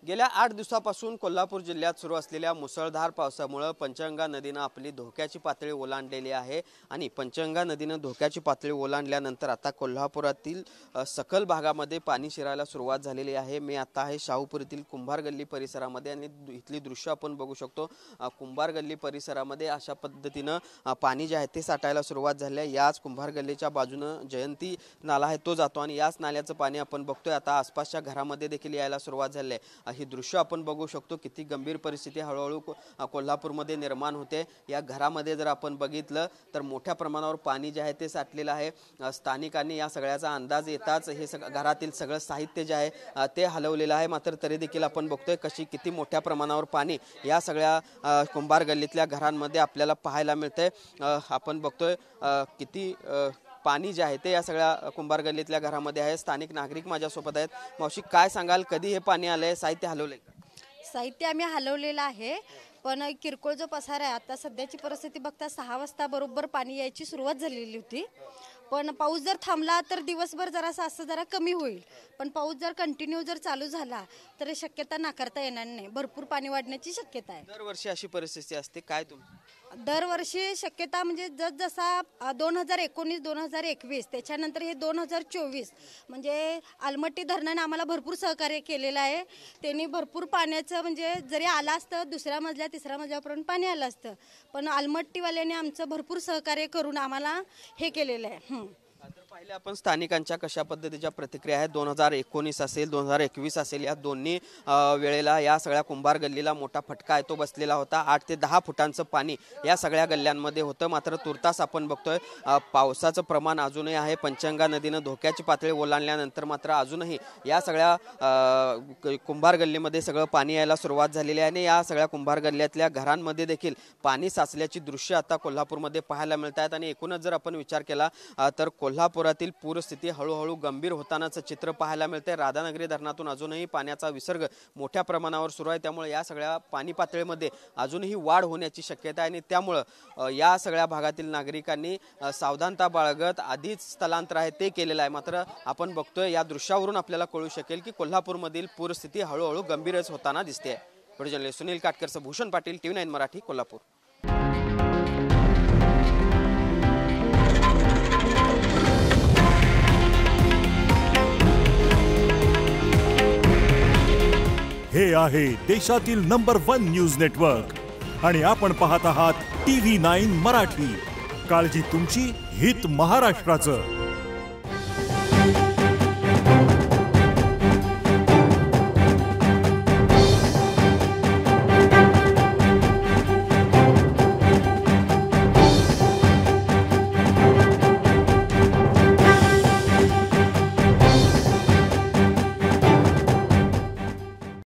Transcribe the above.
गेल्या 8 दिवसापासून कोल्हापूर जिल्ह्यात सुरू असलेल्या मुसळधार पावसामुळे पंचगंगा नदीने आपली धोक्याची पातळी ओलांडलेली आहे आणि पंचगंगा नदीने धोक्याची पातळी ओलांडल्यानंतर आता कोल्हापुरातील सखल भागामध्ये पाणी शिरायला सुरुवात झालेली आहे। मी आता आहे शाहूपुर येथील कुंभार गल्ली परिसरामध्ये आणि इथली दृश्य आपण बघू शकतो। कुंभार गल्ली परिसरामध्ये अशा पद्धतीने पाणी जे आहे ते साठायला सुरुवात झाली आहे। याच कुंभार गल्लीच्या बाजूने जयंती नाला आहे तो जातो आणि याच नाल्याचं पाणी आपण बघतोय आता आसपासच्या घरामध्ये देखील यायला सुरुवात झाली आहे। ही दृश्य आपण बघू शकतो किती गंभीर परिस्थिती हळूहळू कोल्हापूरमध्ये निर्माण होते। या घरामध्ये जर आपण बघितलं तर मोठ्या प्रमाणावर पाणी जे आहे ते साठलेलं आहे। स्थानिकांनी या सगळ्याचा अंदाज येताच हे घरातील सगळं साहित्य जे आहे ते हलवलेलं आहे। मात्र तरी देखील आपण बघतोय किती मोठ्या प्रमाणावर पाणी या सगळ्या कुंभार गल्लीतल्या घरांमध्ये आपल्याला पाहायला मिळते। आपण बघतोय किती पाणी जे आहे ते या सगळ्या कुंभार गल्लीतल्या घरामध्ये आहे। स्थानिक नागरिक माझ्यासोबत आहेत। मावशी काय सांगाल, कधी हे पाणी आलंय, साहित्य हलवलंय का? साहित्य आम्ही हलवलेलं आहे, पण किरकोळ जो पसार आहे आता सध्याची परिस्थिती बघता 6 वाजता बरोबर पाणी यायची सुरुवात झालेली होती। पण पाऊस जर थांबला तर दिवसभर जरासा असं जरा कमी होईल, पण पाऊस जर कंटिन्यू जर चालू झाला तर शक्यता नाकारता येणार नाही, भरपूर पाणी वाढण्याची शक्यता आहे। दरवर्षी अशी परिस्थिती असते काय दरवर्षी शक्यता म्हणजे जसा 2019 2021 त्याच्यानंतर हे 2024 म्हणजे आलमट्टी धरणाने आम्हाला भरपूर सहकार्य केलेलं आहे। त्यांनी भरपूर पाण्याचं म्हणजे जरी आला असतं दुसऱ्या मजल्या तिसऱ्या मजल्यापर्यंत पाणी आलं असतं, पण आलमट्टीवाल्याने आमचं भरपूर सहकार्य करून आम्हाला हे केलेलं आहे। तर पहिले आपण स्थानिकांच्या कशा पद्धतीच्या प्रतिक्रिया आहेत 2019 असेल 2021 असेल या दोन्ही वेळेला या सगळ्या कुंभार गल्लीला मोठा फटका आहे तो बसलेला होता। 8 ते 10 फुटांचं पाणी या सगळ्या गल्ल्यांमध्ये होतं। मात्र तुर्तास आपण बघतोय पावसाचं प्रमाण अजूनही आहे। पंचगंगा नदीनं धोक्याची पातळी ओलांडल्यानंतर मात्र अजूनही या सगळ्या कुंभार गल्लीमध्ये सगळं पाणी यायला सुरुवात झालेली आहे आणि या सगळ्या कुंभार गल्ल्यातल्या घरांमध्ये देखील पाणी साचल्याची दृश्य आता कोल्हापूरमध्ये पाहायला मिळत आहेत। आणि एकूणच जर आपण विचार केला तर कोल्हापुरातील पूरस्थिती हळूहळू गंभीर होतानाचं चित्र पाहायला मिळते। राधानगरी धरणातून अजूनही पाण्याचा विसर्ग मोठ्या प्रमाणावर सुरू आहे, त्यामुळे या सगळ्या पाणी पातळीमध्ये अजूनही वाढ होण्याची शक्यता आहे आणि त्यामुळे या सगळ्या भागातील नागरिकांनी सावधानता बाळगत आधीच स्थलांतर आहे ते केलेलं आहे। मात्र आपण बघतोय या दृश्यावरून आपल्याला कळू शकेल की कोल्हापूरमधील पूरस्थिती हळूहळू गंभीरच होताना दिसते। व्हिडिओ जर्नलिस्ट सुनील काटकरसह भूषण पाटील, TV9 मराठी, कोल्हापूर। हे आहे देशातील नंबर 1 न्यूज नेटवर्क आणि आपण पाहत आहात TV9 मराठी। काळजी तुमची, हित महाराष्ट्राचं।